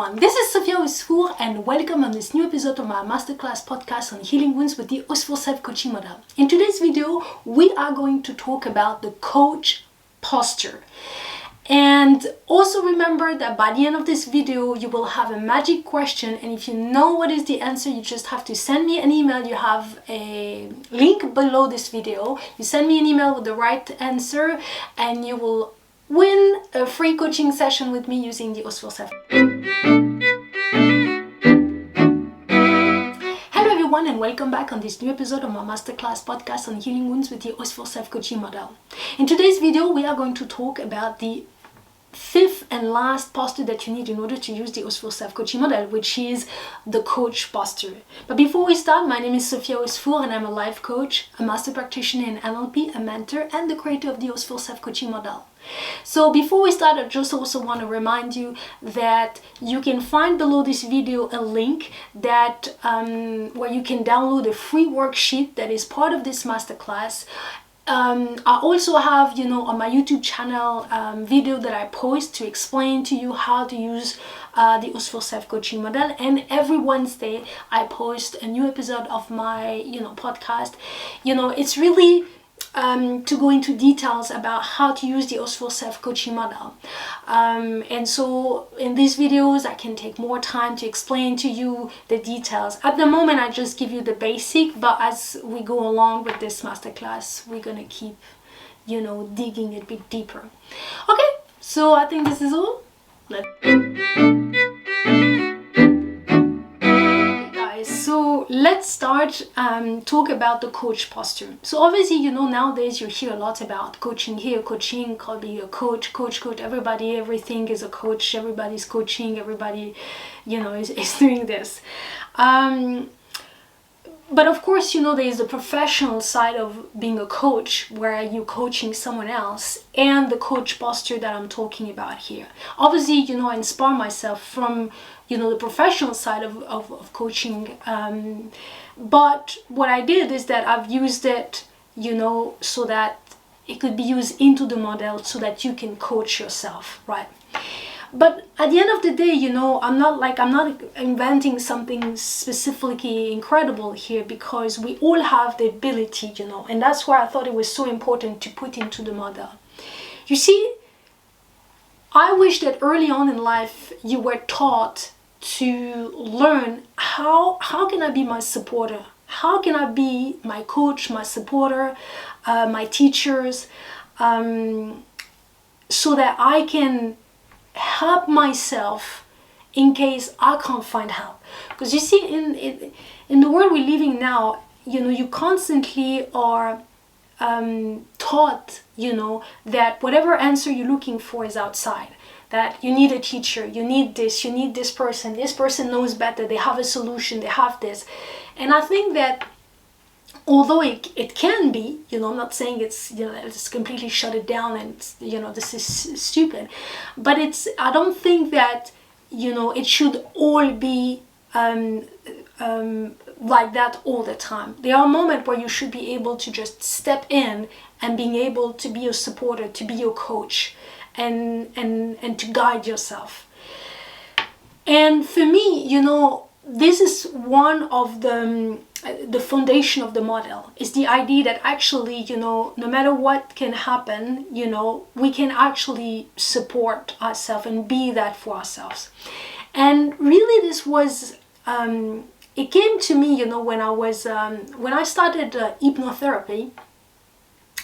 everyone, this is Osfour and welcome on this new episode of my masterclass podcast on healing wounds with the Osfour self-coaching model. In today's video, we are going to talk about the coach posture. And also remember that by the end of this video, you will have a magic question, and if you know what is the answer, you just have to send me an email. You have a link below this video. You send me an email with the right answer and you will win a free coaching session with me using the Osfour self. Hello everyone and welcome back on this new episode of my masterclass podcast on healing wounds with the Osfour self-coaching model. In today's video, we are going to talk about the fifth and last posture that you need in order to use the Osfour self-coaching model, which is the coach posture. But before we start, my name is Osfour and I'm a life coach, a master practitioner in NLP, a mentor, and the creator of the Osfour self-coaching model. So before we start, I just also want to remind you that you can find below this video a link that where you can download a free worksheet that is part of this masterclass. I also have, on my YouTube channel, video that I post to explain to you how to use the Osfour self-coaching model. And every Wednesday, I post a new episode of my, podcast. It's really to go into details about how to use the Osfour self-coaching model. And so in these videos, I can take more time to explain to you the details. At the moment, I just give you the basic, but as we go along with this masterclass, we're gonna keep, digging a bit deeper. Okay, so I think this is all. So let's start talk about the coach posture. So obviously, nowadays you hear a lot about coaching here, coaching, call me a coach, everybody, everything is a coach, everybody's coaching, everybody, is doing this. But of course, there is the professional side of being a coach where you're coaching someone else, and the coach posture that I'm talking about here. Obviously, I inspire myself from the professional side of coaching, but what I did is that I've used it so that it could be used into the model so that you can coach yourself, right? But at the end of the day, I'm not inventing something specifically incredible here, because we all have the ability, and that's why I thought it was so important to put into the model. You see, I wish that early on in life you were taught to learn how can I be my supporter? How can I be my coach, my supporter, my teachers, so that I can help myself in case I can't find help. Because you see, in the world we're living now, you constantly are taught, that whatever answer you're looking for is outside. That you need a teacher, you need this person knows better, they have a solution, they have this. And I think that although it can be, I'm not saying it's, it's completely shut it down and, this is stupid, but I don't think that, it should all be like that all the time. There are moments where you should be able to just step in and being able to be your supporter, to be your coach, and to guide yourself. And for me, this is one of the foundation of the model, is the idea that actually, no matter what can happen, we can actually support ourselves and be that for ourselves. And really this was, it came to me, when I started hypnotherapy,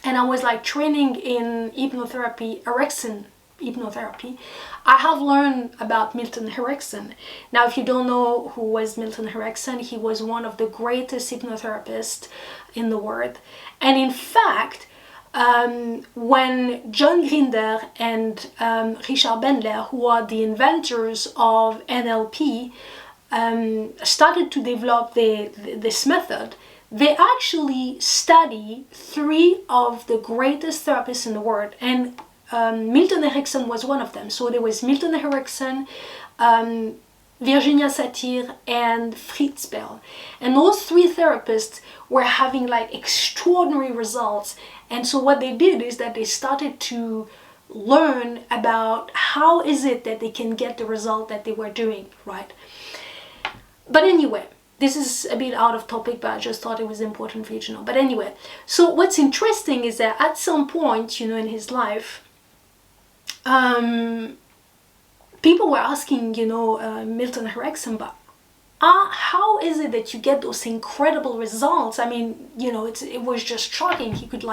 and I was training in hypnotherapy, Erickson hypnotherapy. I have learned about Milton Erickson. Now, if you don't know who was Milton Erickson, he was one of the greatest hypnotherapists in the world. And in fact, when John Grinder and Richard Bandler, who are the inventors of NLP, started to develop this method, they actually study 3 of the greatest therapists in the world, and Milton Erickson was one of them. So there was Milton Erickson, Virginia Satir, and Fritz Perls. And those 3 therapists were having extraordinary results. And so what they did is that they started to learn about how is it that they can get the result that they were doing, right? But anyway, this is a bit out of topic, but I just thought it was important for you to know. But anyway, so what's interesting is that at some point, you know, in his life, people were asking, you know, Milton Erickson, but how is it that you get those incredible results? I mean, you know, it was just shocking. He could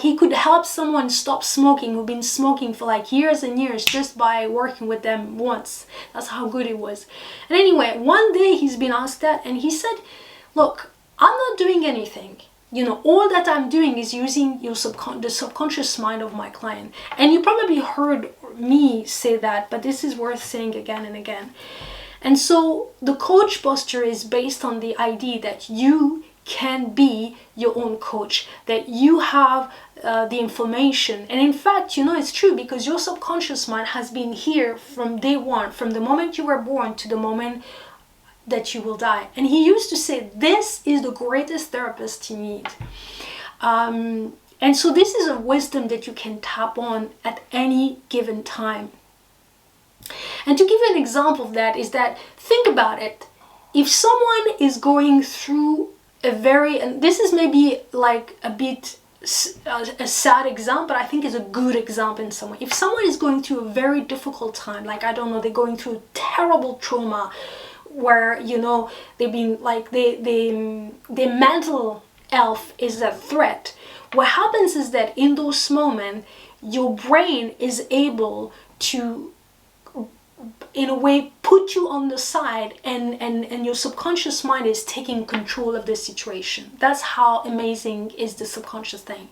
he could help someone stop smoking who'd been smoking for like years and years just by working with them once. That's how good it was. And anyway, one day he's been asked that, and he said, look, I'm not doing anything. You know, all that I'm doing is using the subconscious mind of my client. And you probably heard me say that, but this is worth saying again and again. And so the coach posture is based on the idea that you can be your own coach, that you have the information. And in fact, you know, it's true, because your subconscious mind has been here from day one, from the moment you were born to the moment that you will die. And he used to say, this is the greatest therapist you need. And so this is a wisdom that you can tap on at any given time. And to give you an example of that is that, think about it. If someone is going through and this is maybe like a bit a sad example, but I think it's a good example in some way. If someone is going through a very difficult time, like, I don't know, they're going through terrible trauma, where, you know, they've been like, their mental health is a threat. What happens is that in those moments, your brain is able to, in a way, put you on the side, and your subconscious mind is taking control of the situation. That's how amazing is the subconscious thing.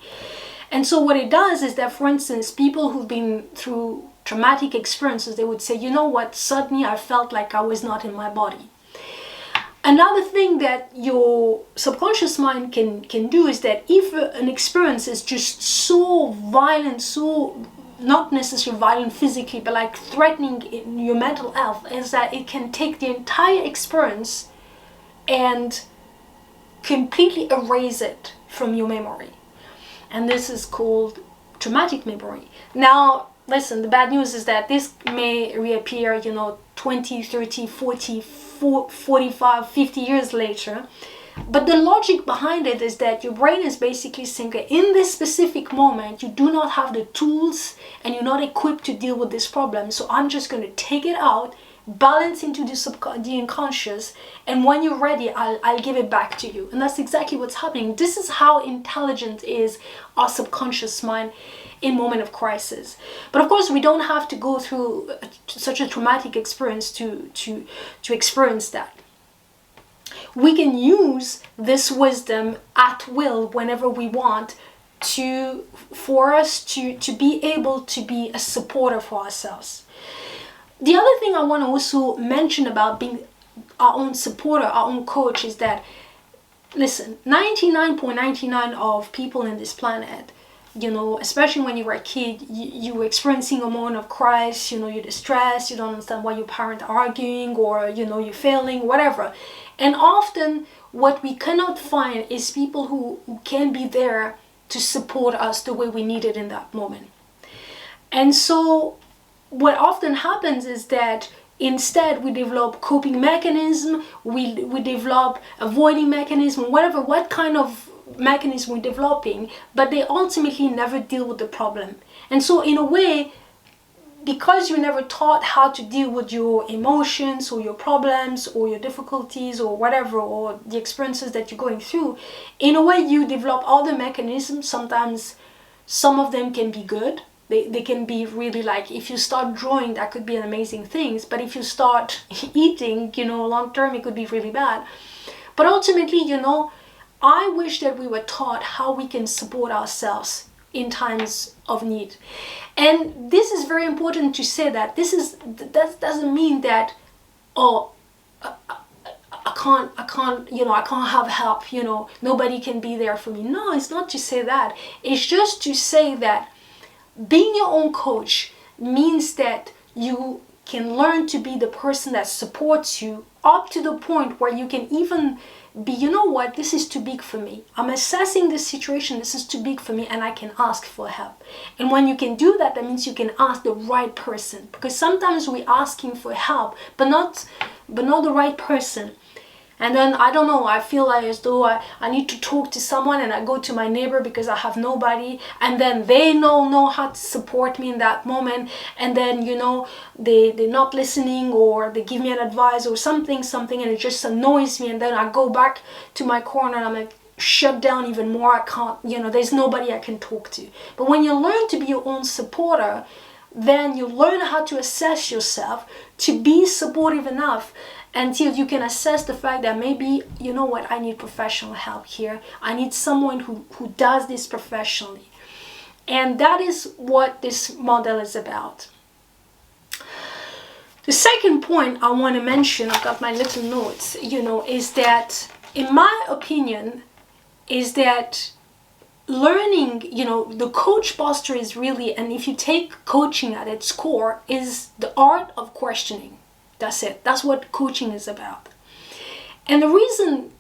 And so what it does is that, for instance, people who've been through traumatic experiences, they would say, you know what, suddenly I felt like I was not in my body. Another thing that your subconscious mind can do is that if an experience is just so violent, so not necessarily violent physically, but like threatening in your mental health, is that it can take the entire experience and completely erase it from your memory. And this is called traumatic memory. Now, listen, the bad news is that this may reappear, you know, 20, 30, 40, 45, 50 years later. But the logic behind it is that your brain is basically saying, in this specific moment, you do not have the tools and you're not equipped to deal with this problem. So I'm just going to take it out, balance into the unconscious, and when you're ready, I'll give it back to you. And that's exactly what's happening. This is how intelligent is our subconscious mind in moment of crisis. But of course, we don't have to go through such a traumatic experience to experience that. We can use this wisdom at will whenever we want for us to be able to be a supporter for ourselves. The other thing I want to also mention about being our own supporter, our own coach, is that, listen, 99.99% of people in this planet, you know, especially when you were a kid, you were experiencing a moment of crisis, you know, you're distressed, you don't understand why your parents are arguing, or, you know, you're failing, whatever. And often what we cannot find is people who can be there to support us the way we need it in that moment. And so what often happens is that instead we develop coping mechanism, we develop avoiding mechanism, what kind of mechanism we're developing, but they ultimately never deal with the problem. And so in a way, because you never taught how to deal with your emotions or your problems or your difficulties or whatever, or the experiences that you're going through, in a way you develop all the mechanisms. Sometimes some of them can be good. They can be really, like, if you start drawing, that could be an amazing thing. But if you start eating, you know, long term, it could be really bad. But ultimately, you know, I wish that we were taught how we can support ourselves in times of need. And this is very important to say, that that doesn't mean that, oh, I can't, you know, I can't have help, you know, nobody can be there for me. No, it's not to say that. It's just to say that being your own coach means that you can learn to be the person that supports you up to the point where you can even be, you know what, this is too big for me. I'm assessing this situation, this is too big for me, and I can ask for help. And when you can do that, that means you can ask the right person. Because sometimes we're asking for help, but not the right person. And then, I don't know, I feel like as though I need to talk to someone, and I go to my neighbor because I have nobody, and then they know how to support me in that moment, and then, you know, they're not listening, or they give me an advice or something, and it just annoys me, and then I go back to my corner and I'm like, shut down even more. I can't, you know, there's nobody I can talk to. But when you learn to be your own supporter, then you learn how to assess yourself to be supportive enough until you can assess the fact that maybe, you know what, I need professional help here. I need someone who does this professionally. And that is what this model is about. The second point I want to mention, I've got my little notes, you know, is that, in my opinion, is that learning, you know, the coach posture is really, and if you take coaching at its core, is the art of questioning. That's it. That's what coaching is about. And the reason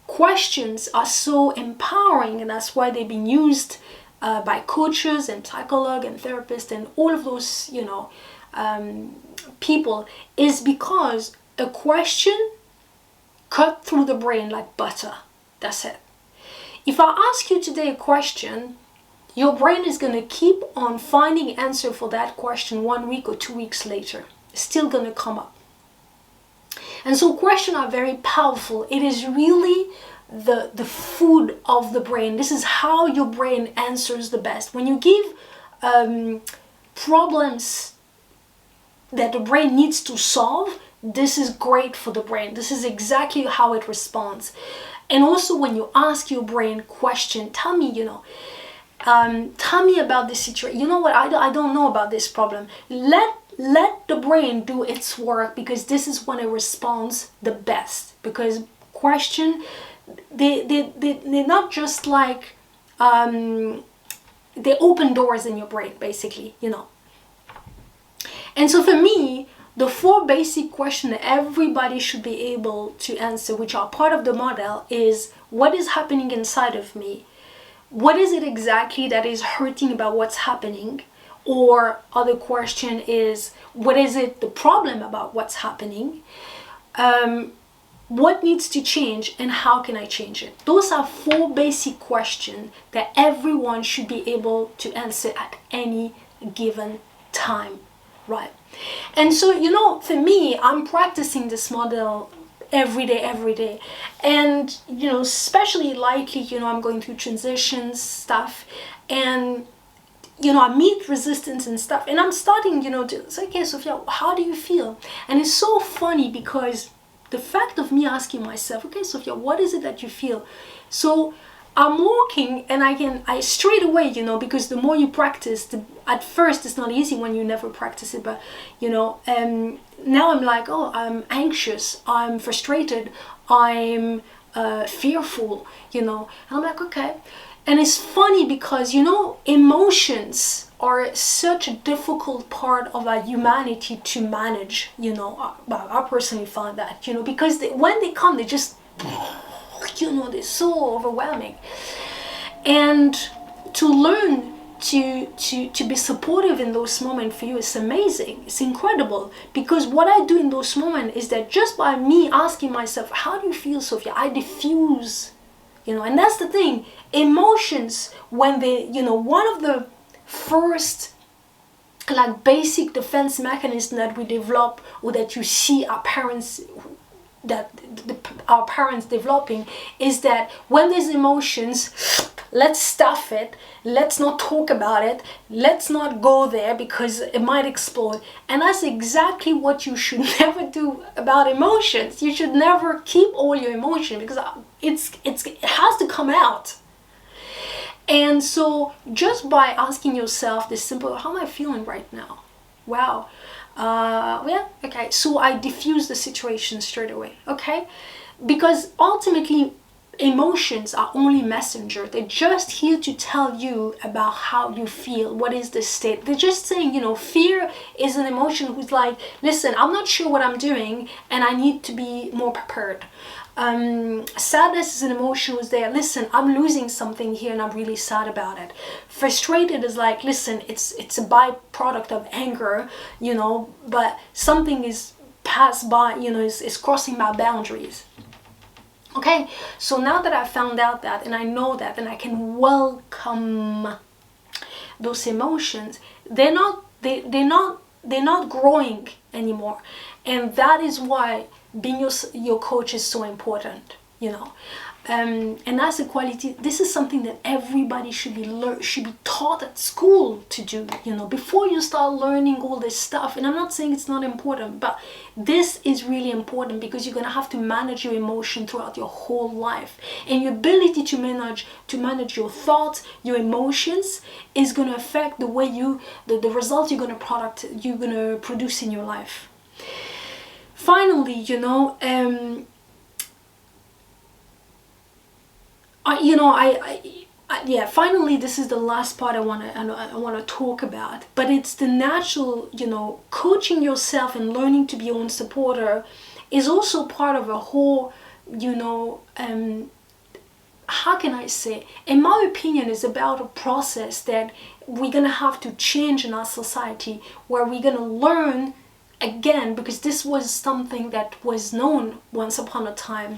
questions are so empowering, and that's why they've been used by coaches and psychologists and therapists and all of those, you know, people, is because a question cut through the brain like butter. That's it. If I ask you today a question, your brain is going to keep on finding answer for that question 1 week or 2 weeks later. It's still going to come up. And so questions are very powerful. It is really the food of the brain. This is how your brain answers the best. When you give problems that the brain needs to solve, this is great for the brain. This is exactly how it responds. And also when you ask your brain question, tell me, you know, tell me about this situation. You know what, I don't know about this problem. Let the brain do its work, because this is when it responds the best. Because question, they're not just like, they open doors in your brain, basically, you know. And so for me, the 4 basic questions that everybody should be able to answer, which are part of the model, is what is happening inside of me? What is it exactly that is hurting about what's happening? Or other question is, what is it, the problem about what's happening? What needs to change, and how can I change it? Those are 4 basic questions that everyone should be able to answer at any given time, right? And so, you know, for me, I'm practicing this model every day. And, you know, especially lately, you know, I'm going through transitions stuff, and you know, I meet resistance and stuff, and I'm starting, you know, to say, okay, Sophia, how do you feel? And it's so funny, because the fact of me asking myself, okay, Sophia, what is it that you feel? So I'm walking, and I straight away, you know, because the more you practice, at first it's not easy when you never practice it, but, you know, now I'm like, oh, I'm anxious, I'm frustrated, I'm fearful, you know, and I'm like, okay. And it's funny because, you know, emotions are such a difficult part of our humanity to manage, you know. I personally find that, you know, because when they come, they just, you know, they're so overwhelming. And to learn to be supportive in those moments for you is amazing. It's incredible, because what I do in those moments is that just by me asking myself, how do you feel, Sophia? I diffuse. You know, and that's the thing. Emotions, when they, you know, one of the first like basic defense mechanism that we develop, or that you see our parents developing, is that when there's emotions, let's stuff it, let's not talk about it, let's not go there because it might explode. And that's exactly what you should never do about emotions. You should never keep all your emotion, because it has to come out. And so just by asking yourself this simple, how am I feeling right now? Wow. Yeah, okay. So I diffuse the situation straight away, okay? Because ultimately, emotions are only messenger. They're just here to tell you about how you feel, what is the state. They're just saying, fear is an emotion who's like, listen, I'm not sure what I'm doing and I need to be more prepared. Sadness is an emotion who's there, listen, I'm losing something here and I'm really sad about it. Frustrated is like, listen, it's a byproduct of anger, but something is passed by, is crossing my boundaries. Okay, so now that I found out that and I know that, and I can welcome those emotions, they're not growing anymore. And that is why being your coach is so important, and that's a quality. This is something that everybody should be taught at school to do, before you start learning all this stuff. And I'm not saying it's not important, but this is really important, because you're going to have to manage your emotion throughout your whole life, and your ability to manage your thoughts, your emotions, is going to affect the way the results you're going to produce in your life. Finally, finally, this is the last part I want to talk about. But it's the natural, coaching yourself and learning to be your own supporter is also part of a whole, how can I say? In my opinion, is about a process that we're gonna have to change in our society, where we're gonna learn again, because this was something that was known once upon a time,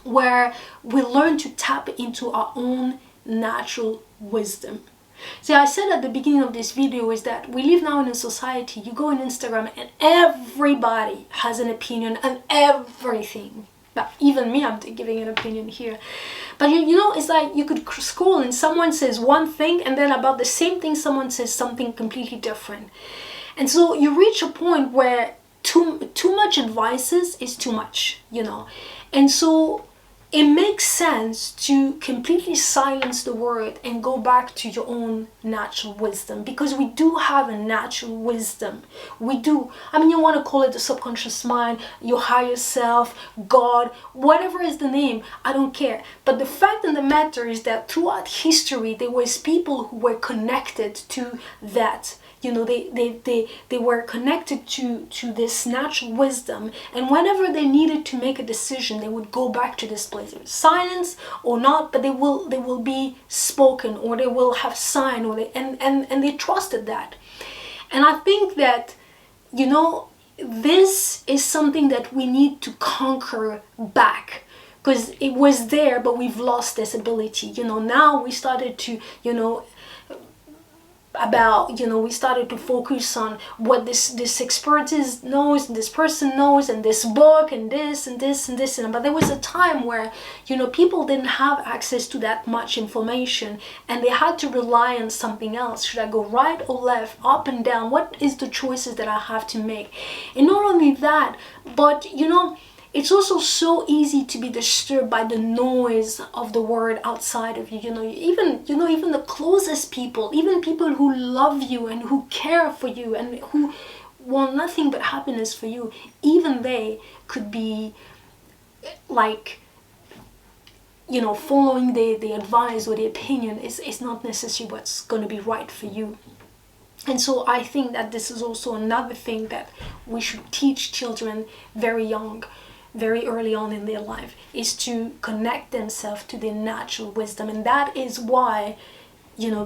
where we learn to tap into our own natural wisdom. See, I said at the beginning of this video is that we live now in a society, you go on Instagram and everybody has an opinion on everything. But even me, I'm giving an opinion here. But it's like you could scroll and someone says one thing, and then about the same thing someone says something completely different. And so you reach a point where too much advice is too much, And so it makes sense to completely silence the word and go back to your own natural wisdom, because we do have a natural wisdom. We do. I mean, you want to call it the subconscious mind, your higher self, God, whatever is the name, I don't care. But the fact of the matter is that throughout history, there was people who were connected to that. They were connected to this natural wisdom, and whenever they needed to make a decision, they would go back to this place. Silence or not, but they will be spoken, or they will have sign, or and they trusted that. And I think that this is something that we need to conquer back, because it was there, but we've lost this ability. Now we started to we started to focus on what this expert knows, and this person knows, and this book, and this and this and this. But there was a time where people didn't have access to that much information, and they had to rely on something else. Should I go right or left, up and down? What is the choices that I have to make? And not only that, but it's also so easy to be disturbed by the noise of the world outside of you. Even the closest people, even people who love you and who care for you and who want nothing but happiness for you, even they could be like, following the advice or the opinion is not necessarily what's going to be right for you. And so I think that this is also another thing that we should teach children very early on in their life, is to connect themselves to their natural wisdom. And that is why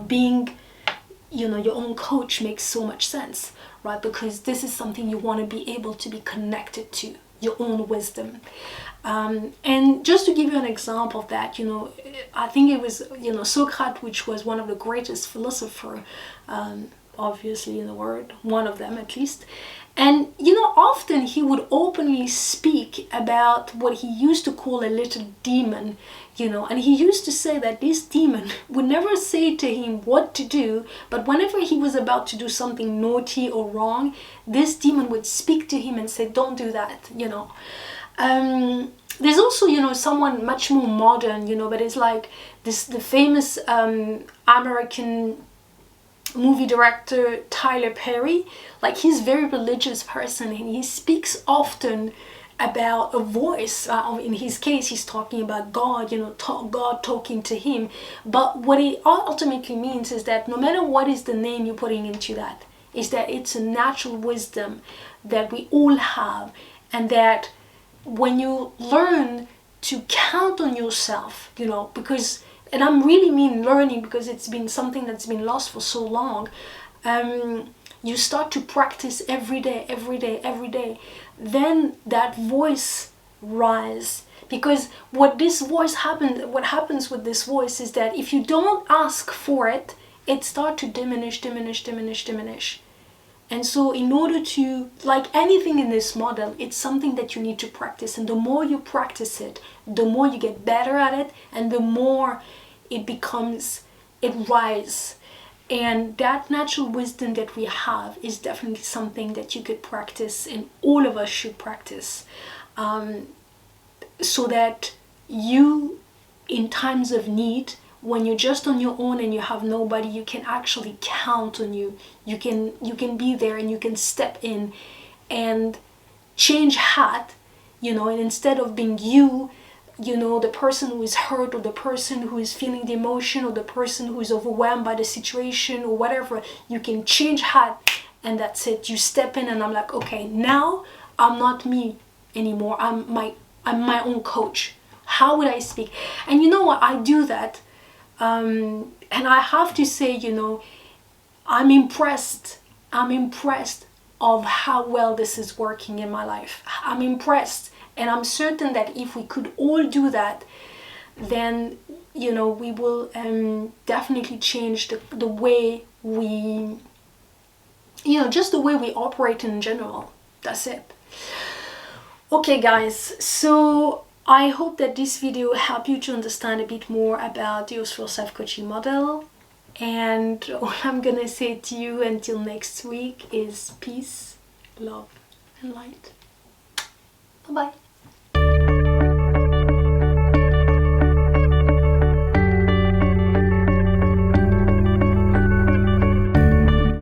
being your own coach makes so much sense, right? Because this is something you want to be able to be connected to, your own wisdom. And just to give you an example of that, I think it was Socrates, which was one of the greatest philosophers obviously in the world, one of them at least. And often he would openly speak about what he used to call a little demon, and he used to say that this demon would never say to him what to do, but whenever he was about to do something naughty or wrong, this demon would speak to him and say, don't do that, There's also, someone much more modern, but it's like the famous American movie director Tyler Perry. Like, he's a very religious person, and he speaks often about a voice. In his case, he's talking about God, God talking to him. But what it ultimately means is that no matter what is the name you're putting into that, is that it's a natural wisdom that we all have, and that when you learn to count on yourself, because, and I'm really mean learning, because it's been something that's been lost for so long, you start to practice every day, then that voice rise. Because what happens with this voice is that if you don't ask for it, it starts to diminish. And so in order to, like anything in this model, it's something that you need to practice. And the more you practice it, the more you get better at it, and the more it rises. And that natural wisdom that we have is definitely something that you could practice, and all of us should practice, so that you, in times of need, when you're just on your own and you have nobody, you can actually count on you. You can be there, and you can step in and change hat, and instead of being the person who is hurt, or the person who is feeling the emotion, or the person who is overwhelmed by the situation, or whatever, you can change hat, and that's it. You step in, and I'm like, okay, now I'm not me anymore. I'm my own coach. How would I speak? And you know what? I do that. And I have to say, I'm impressed of how well this is working in my life. I'm impressed. And I'm certain that if we could all do that, then, we will definitely change the way we, just the way we operate in general. That's it. Okay, guys. So I hope that this video helped you to understand a bit more about the Osfour self-coaching model. And all I'm gonna say to you until next week is peace, love, and light. Bye-bye.